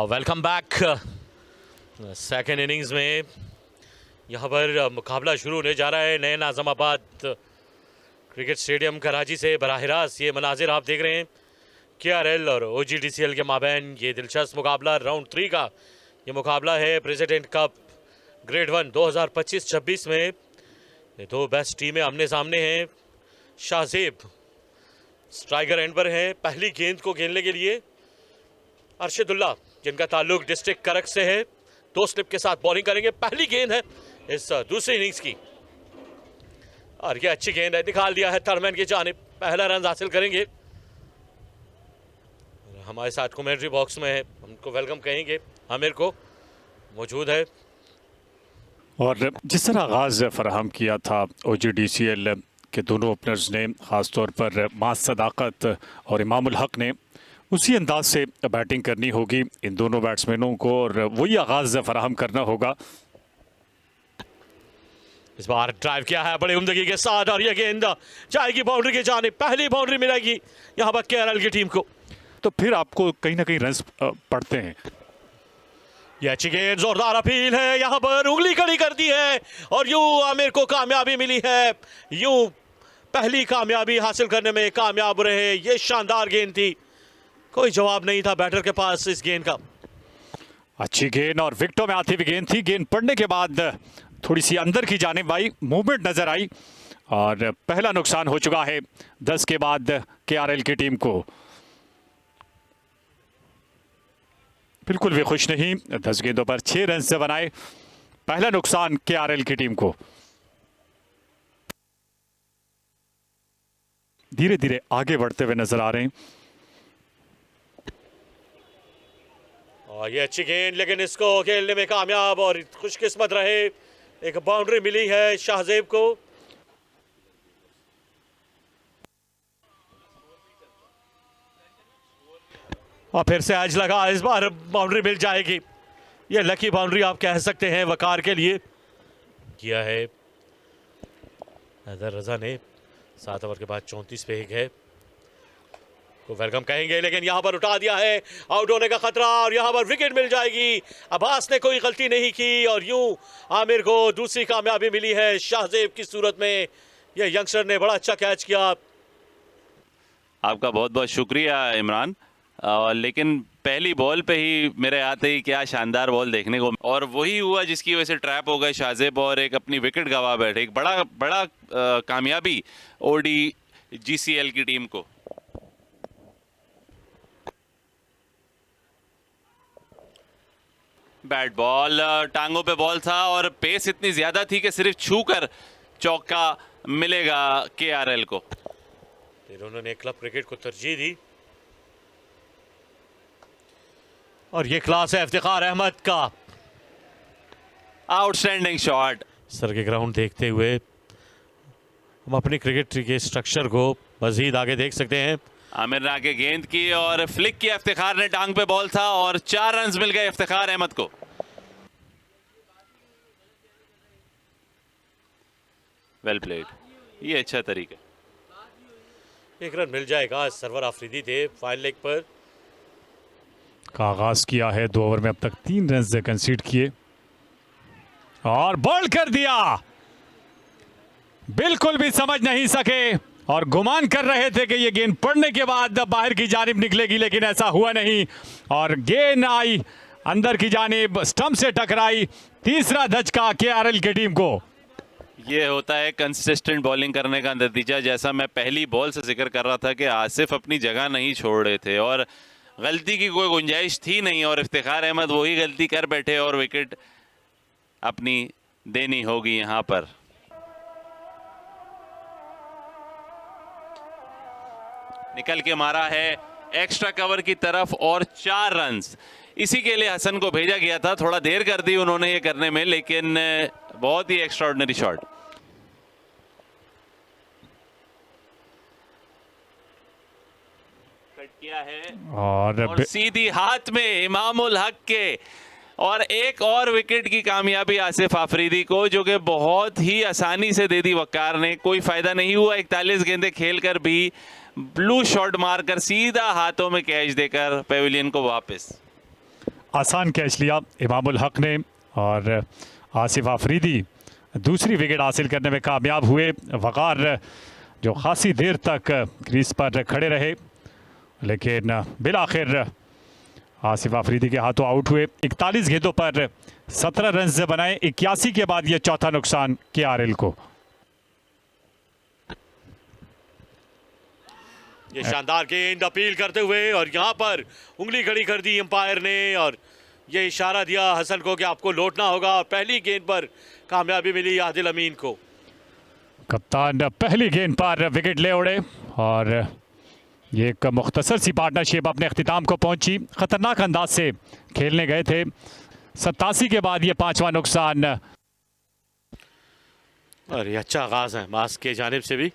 Welcome back. Second innings में यहाँ पर मुकाबला शुरू होने जा रहा है नए नाज़िमाबाद क्रिकेट स्टेडियम कराची से बराह रास्त। ये मनाजिर आप देख रहे हैं KRL और OGDCL के माबैन ये दिलचस्प मुकाबला राउंड 3 का ये मुकाबला है प्रेसिडेंट कप ग्रेड 1 2025-26 में। ये दो बेस्ट टीमें आमने सामने हैं। शाहजेब स्ट्राइकर एंड पर हैं। पहली गेंद को खेलने के लिए अरशदुल्ला जिनका ताल्लुक डिस्ट्रिक्ट करक से है, दो स्लिप के साथ बॉलिंग करेंगे। पहली गेंद है इस दूसरी इनिंग्स की और ये अच्छी गेंद है, निकाल दिया है थर्डमैन की जानिब। पहला रन हासिल करेंगे। हमारे साथ कमेंट्री बॉक्स में है, हमको वेलकम कहेंगे, आमिर को मौजूद है। और जिस तरह आगाज़ फराहम किया था OGDCL के दोनों ओपनर्स ने, ख़ास तौर पर मास सदाकत और इमामुल हक ने, उसी अंदाज से बैटिंग करनी होगी इन दोनों बैट्समैनों को और वही आगाज़ फराहम करना होगा। इस बार ड्राइव किया है बड़े उम्दगी के साथ और यह गेंद जाएगी बाउंड्री के जाने। पहली बाउंड्री मिलेगी यहाँ पर KRL की टीम को। तो फिर आपको कहीं ना कहीं रन्स पड़ते हैं। यह अच्छी गेंद, जोरदार अपील है, यहाँ पर उंगली खड़ी कर दी है और यूं आमिर को कामयाबी मिली है। यूं पहली कामयाबी हासिल करने में कामयाब रहे। ये शानदार गेंद थी, कोई जवाब नहीं था बैटर के पास इस गेंद का। अच्छी गेंद और विकेटों में आती हुई गेंद थी। गेंद पड़ने के बाद थोड़ी सी अंदर की जानिब आई, मूवमेंट नजर आई और पहला नुकसान हो चुका है 10 के बाद KRL की टीम को। बिल्कुल भी खुश नहीं, 10 गेंदों पर 6 रन से बनाए। पहला नुकसान KRL की टीम को। धीरे धीरे आगे बढ़ते हुए नजर आ रहे हैं। और ये अच्छी गेंद, लेकिन इसको खेलने में कामयाब और खुशकिस्मत रहे। एक बाउंड्री मिली है शाहजेब को। और फिर से एज लगा, इस बार बाउंड्री मिल जाएगी। ये लकी बाउंड्री आप कह सकते हैं वकार के लिए किया है हैदर रजा ने। 7 ओवर के बाद 34 पे एक है, को वेलकम कहेंगे, लेकिन यहाँ पर उठा दिया है, आउट होने का खतरा और यहाँ पर विकेट मिल जाएगी। अब्बास ने कोई गलती नहीं की और यूं आमिर को दूसरी कामयाबी मिली है शाहजेब की सूरत में। यह यंगस्टर ने बड़ा अच्छा कैच किया। आपका बहुत बहुत शुक्रिया इमरान। लेकिन पहली बॉल पे ही मेरे आते ही क्या शानदार बॉल देखने को, और वही हुआ जिसकी वजह से ट्रैप हो गए शाहजेब और एक अपनी विकेट गंवा बैठे। एक बड़ा कामयाबी OGDCL की टीम को। बैट बॉल, टांगों पे बॉल था और पेस इतनी ज्यादा थी कि सिर्फ छूकर चौका मिलेगा KRL को। फिर उन्होंने क्लब क्रिकेट को तरजीह दी और ये क्लास है इफ्तिखार अहमद का। Outstanding shot. सर के ग्राउंड देखते हुए हम अपनी क्रिकेट के स्ट्रक्चर को मजीद आगे देख सकते हैं। आमिर ने आगे गेंद की और फ्लिक किया, इफ्तिखार ने टांग पे बॉल था और 4 रन मिल गए इफ्तिखार अहमद को। वेल प्लेड, ये अच्छा तरीका। 1 रन मिल जाएगा। सरवर आफरीदी थे फाइनल लेग पर। का आगाज किया है 2 ओवर में अब तक 3 रन से कंसीड किए और बॉल कर दिया। बिल्कुल भी समझ नहीं सके और गुमान कर रहे थे कि ये गेंद पड़ने के बाद बाहर की जानिब निकलेगी, लेकिन ऐसा हुआ नहीं और गेंद आई अंदर की जानिब, स्टंप से टकराई। तीसरा धचका KRL की टीम को। ये होता है कंसिस्टेंट बॉलिंग करने का नतीजा। जैसा मैं पहली बॉल से जिक्र कर रहा था कि आसिफ अपनी जगह नहीं छोड़ रहे थे और गलती की कोई गुंजाइश थी नहीं और इफ्तिखार अहमद वही गलती कर बैठे और विकेट अपनी देनी होगी यहां पर। निकल के मारा है एक्स्ट्रा कवर की तरफ और 4 रन। इसी के लिए हसन को भेजा गया था। थोड़ा देर कर दी उन्होंने ये करने में, लेकिन बहुत ही एक्स्ट्राऑर्डिनरी शॉट। कट किया है और सीधी हाथ में इमामुल हक के और एक और विकेट की कामयाबी आसिफ आफरीदी को, जो कि बहुत ही आसानी से दे दी वकार ने। कोई फायदा नहीं हुआ। 41 गेंदें खेलकर भी ब्लू शॉट मारकर सीधा हाथों में कैच देकर पेविलियन को वापस। आसान कैच लिया इमामुल हक ने और आसिफ आफरीदी दूसरी विकेट हासिल करने में कामयाब हुए। वक़ार जो खासी देर तक क्रीज पर खड़े रहे लेकिन बिलाखिर आसिफ आफरीदी के हाथों आउट हुए। 41 गेंदों पर 17 रन बनाए। 81 के बाद ये चौथा नुकसान KRL को। ये शानदार गेंद अपील करते हुए और यहाँ पर उंगली खड़ी कर दी अंपायर ने और ये इशारा दिया हसन को कि आपको लौटना होगा। और पहली गेंद पर कामयाबी मिली आदिल अमीन को। कप्तान पहली गेंद पर विकेट ले उड़े और ये एक मुख्तसर सी पार्टनरशिप अपने अख्तिताम को पहुंची। खतरनाक अंदाज से खेलने गए थे। 87 के बाद ये पांचवा नुकसान। और ये अच्छा आगाज है मास्क के जानिब से भी।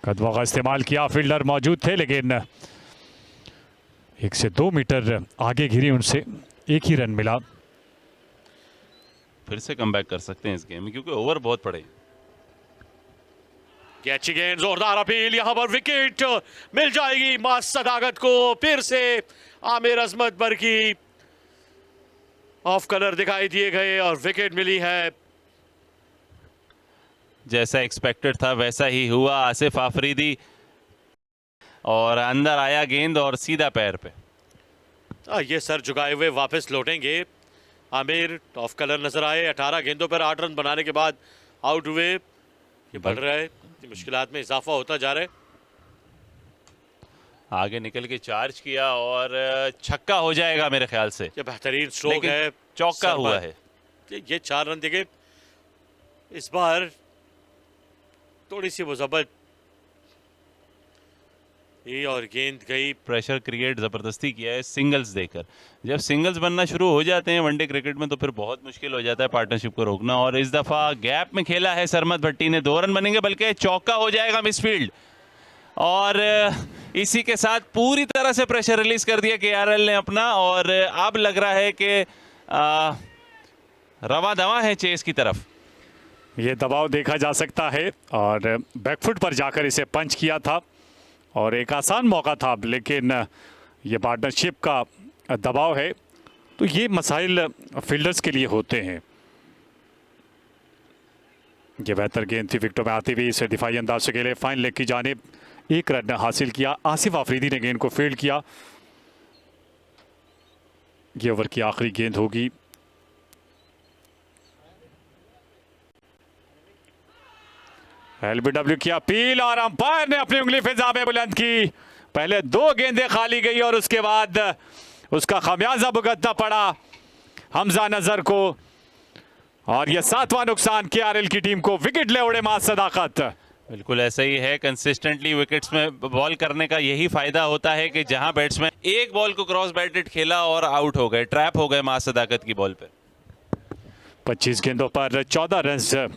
कदमों का इस्तेमाल किया, फील्डर मौजूद थे लेकिन 1 से 2 मीटर आगे गिरी उनसे। एक ही रन मिला। फिर से कमबैक कर सकते हैं इस गेम में क्योंकि ओवर बहुत पड़े। ये अच्छी गेंद, जोरदार अपील, यहाँ पर विकेट मिल जाएगी मास सदाकत को। फिर से आमिर अजमत बरकी ऑफ कलर दिखाई दिए गए और विकेट मिली है। जैसा एक्सपेक्टेड था वैसा ही हुआ। आसिफ आफरीदी और अंदर आया गेंद और सीधा पैर पे। ये सर झुकाए हुए वापस लौटेंगे। आमिर ऑफ कलर नजर आए। 18 गेंदों पर 8 रन बनाने के बाद आउट हुए। ये बढ़ रहा है, मुश्किलात में इजाफा होता जा रहा है। आगे निकल के चार्ज किया और छक्का हो जाएगा मेरे ख्याल से। ये बेहतरीन स्ट्रोक है, चौका हुआ है। ये 4 रन देखे इस बार। थोड़ी सी मुज़ब्बत ये और गेंद गई। प्रेशर क्रिएट ज़बरदस्ती किया है सिंगल्स देकर। जब सिंगल्स बनना शुरू हो जाते हैं वनडे क्रिकेट में तो फिर बहुत मुश्किल हो जाता है पार्टनरशिप को रोकना। और इस दफ़ा गैप में खेला है सरमत भट्टी ने। 2 रन बनेंगे बल्कि चौका हो जाएगा मिसफील्ड। और इसी के साथ पूरी तरह से प्रेशर रिलीज कर दिया KRL ने अपना। और अब लग रहा है कि रवा दवा है चेस की तरफ। ये दबाव देखा जा सकता है और बैकफुट पर जाकर इसे पंच किया था और एक आसान मौका था लेकिन ये पार्टनरशिप का दबाव है तो ये मसाइल फील्डर्स के लिए होते हैं। ये बेहतर गेंद थी विकेटों में आती हुई। इसे दिफाई अंदाज से खेले, फाइन लेग की जानिब 1 रन हासिल किया। आसिफ आफरीदी ने गेंद को फील्ड किया। ये ओवर की आखिरी गेंद होगी। LBW की अपील और अंपायर ने अपनी उंगली फिजा में बुलंद की। पहले 2 गेंदें खाली गई और उसके बाद उसका खामियाजा भुगतना पड़ा हमजा नजर को। और यह 7वां नुकसान KRL की टीम को। विकेट ले उड़े मास सदाकत। बिल्कुल ऐसा ही है। कंसिस्टेंटली विकेट्स में बॉल करने का यही फायदा होता है कि जहां बैट्समैन एक बॉल को क्रॉस बैटेड खेला और आउट हो गए, ट्रैप हो गए मास सदाकत की बॉल पे। 25 गेंदों पर 14 रन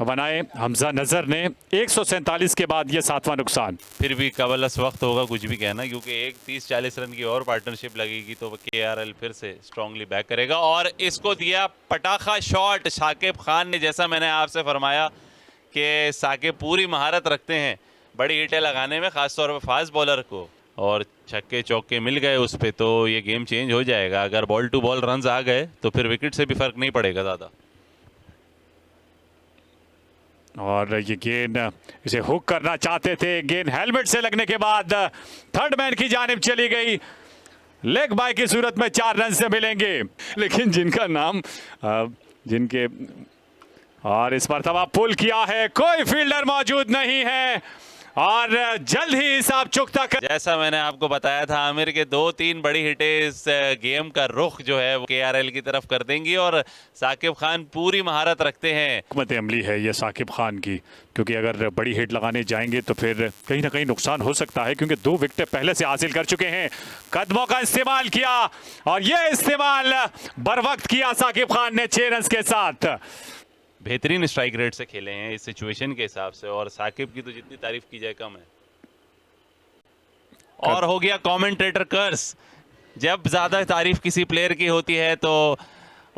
बनाए हमजा नजर ने। 147 के बाद ये 7वां नुकसान। फिर भी कबलस वक्त होगा कुछ भी कहना क्योंकि एक 30-40 रन की और पार्टनरशिप लगेगी तो KRL फिर से स्ट्रांगली बैक करेगा। और इसको दिया पटाखा शॉट साकिब खान ने। जैसा मैंने आपसे फरमाया कि साकिब पूरी महारत रखते हैं बड़ी हिटें लगाने में, खासतौर पर फास्ट बॉलर को। और छक्के चौके मिल गए उस पर तो ये गेम चेंज हो जाएगा। अगर बॉल टू बॉल रन आ गए तो फिर विकेट से भी फर्क नहीं पड़ेगा ज़्यादा। और ये गेंद इसे हुक करना चाहते थे। गेंद हेलमेट से लगने के बाद थर्ड मैन की जानिब चली गई। लेग बाय की सूरत में 4 रन से मिलेंगे लेकिन जिनका नाम जिनके और इस मरतबा पुल किया है, कोई फील्डर मौजूद नहीं है और जल्द ही हिसाब चुकता कर। जैसा मैंने आपको बताया था आमिर के 2-3 बड़ी हिटें इस गेम का रुख जो है वो KRL की तरफ कर देंगी। और साकिब खान पूरी महारत रखते हैं। हिकमत अमली है ये साकिब खान की क्योंकि अगर बड़ी हिट लगाने जाएंगे तो फिर कहीं ना कहीं नुकसान हो सकता है क्योंकि 2 विकेट पहले से हासिल कर चुके हैं। कदमों का इस्तेमाल किया और ये इस्तेमाल बर वक्त किया साकिब खान ने 6 रन के साथ। बेहतरीन स्ट्राइक रेट से खेले हैं इस सिचुएशन के हिसाब से। और साकिब की तो जितनी तारीफ की जाए कम है। और हो गया कमेंटेटर कर्स। जब ज्यादा तारीफ किसी प्लेयर की होती है तो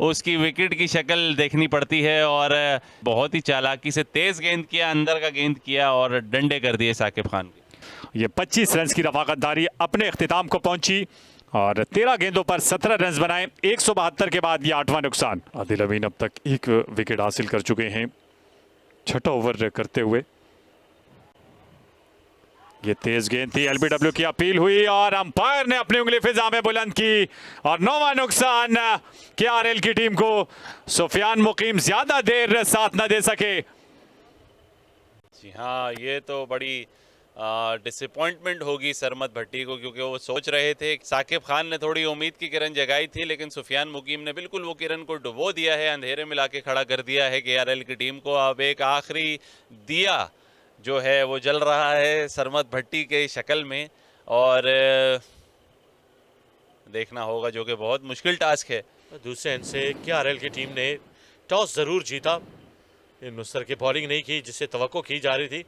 उसकी विकेट की शक्ल देखनी पड़ती है। और बहुत ही चालाकी से तेज गेंद किया, अंदर का गेंद किया और डंडे कर दिए साकिब खान के। ये 25 रन की रफाकतदारी अपने इख्तिताम को पहुंची और 13 गेंदों पर 17 रन बनाए। 172 के बाद ये 8वां नुकसान। आदिल अमीन अब तक एक विकेट हासिल कर चुके हैं 6ठा ओवर करते हुए। ये तेज गेंद थी, एलबीडब्ल्यू की अपील हुई और अंपायर ने अपनी उंगली फिजा में बुलंद की और 9वां नुकसान केआरएल की टीम को। सुफियान मुकीम ज्यादा देर साथ न दे सके। जी हाँ, ये तो बड़ी डिसअपॉइंटमेंट होगी सरमद भट्टी को, क्योंकि वो सोच रहे थे। साकिब खान ने थोड़ी उम्मीद की किरण जगाई थी, लेकिन सुफियान मुकीम ने बिल्कुल वो किरण को डुबो दिया है, अंधेरे में लाके खड़ा कर दिया है केआरएल की टीम को। अब एक आखिरी दिया जो है वो जल रहा है सरमद भट्टी के शक्ल में, और देखना होगा, जो कि बहुत मुश्किल टास्क है। दूसरे एंड से केआरएल की टीम ने टॉस जरूर जीता, नुसरत की बॉलिंग नहीं की जिससे तवक्को की जा रही थी।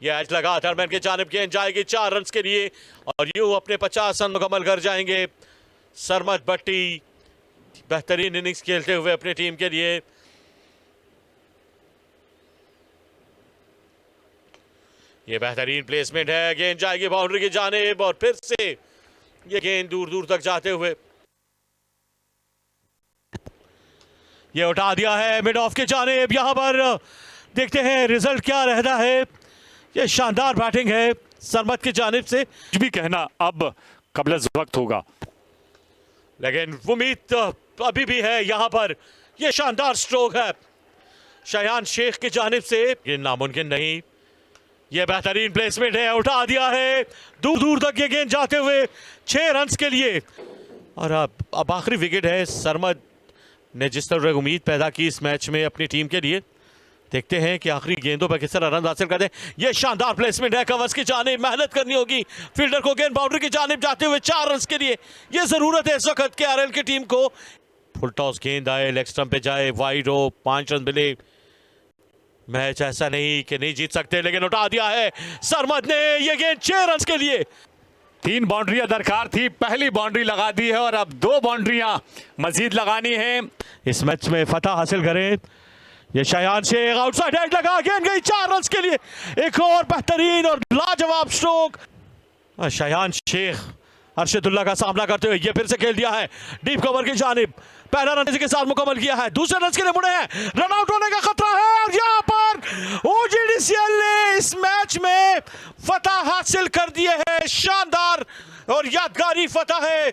यह एज लगा थर्डमैन की जानिब गेंद जाएगी 4 रन के लिए और यूं अपने 50 रन मुकम्मल कर जाएंगे सरमद भट्टी, बेहतरीन इनिंग्स खेलते हुए अपनी टीम के लिए। ये बेहतरीन प्लेसमेंट है, गेंद जाएगी बाउंड्री की जानिब और फिर से ये गेंद दूर दूर तक जाते हुए ये उठा दिया है मिड ऑफ की जानिब। यहां पर देखते हैं रिजल्ट क्या रहता है। ये शानदार बैटिंग है सरमद की जानिब से। कुछ भी कहना अब कबल वक्त होगा, लेकिन उम्मीद तो अभी भी है। यहां पर ये शानदार स्ट्रोक है शायान शेख की जानिब से, ये नामुमकिन नहीं। ये बेहतरीन प्लेसमेंट है, उठा दिया है दूर दूर तक ये गेंद जाते हुए 6 रन के लिए। और अब आखिरी विकेट है। सरमद ने जिस तरह उम्मीद पैदा की इस मैच में अपनी टीम के लिए, देखते हैं कि आखिरी गेंदों पर किस तरह रन हासिल करते हैं। ये शानदार प्लेसमेंट है कवर्स की जानिब, मेहनत करनी होगी फील्डर को गेंद बाउंड्री की जानिब जाते हुए 4 रन के लिए। ये जरूरत है इस वक्त केआरएल की टीम को। फुल टॉस गेंद आए, लेग स्टंप पे जाए, वाइड हो, 5 रन मिले। मैच ऐसा नहीं कि नहीं जीत सकते, लेकिन उठा दिया है सरमद ने ये गेंद 6 रन के लिए। 3 बाउंड्रियां दरकार थी, पहली बाउंड्री लगा दी है और अब 2 बाउंड्रियां मजीद लगानी है। इस मैच में फतह हासिल करें। ये शायान शेख आउटसाइड हेड लगा, गेंद गई 4 रन के लिए। एक और बेहतरीन और लाजवाब स्ट्रोक। शायान शेख अर्शदुल्ला का सामना करते हुए ये फिर से खेल दिया है डीप कवर की जानिब। पहला रन के साथ मुकम्मल किया है, दूसरे रन के लिए मुड़े हैं, रन आउट होने का खतरा है। और यहाँ पर ओजीडीसीएल ने इस मैच में फतह हासिल कर दिए है। शानदार और यादगारी फतह है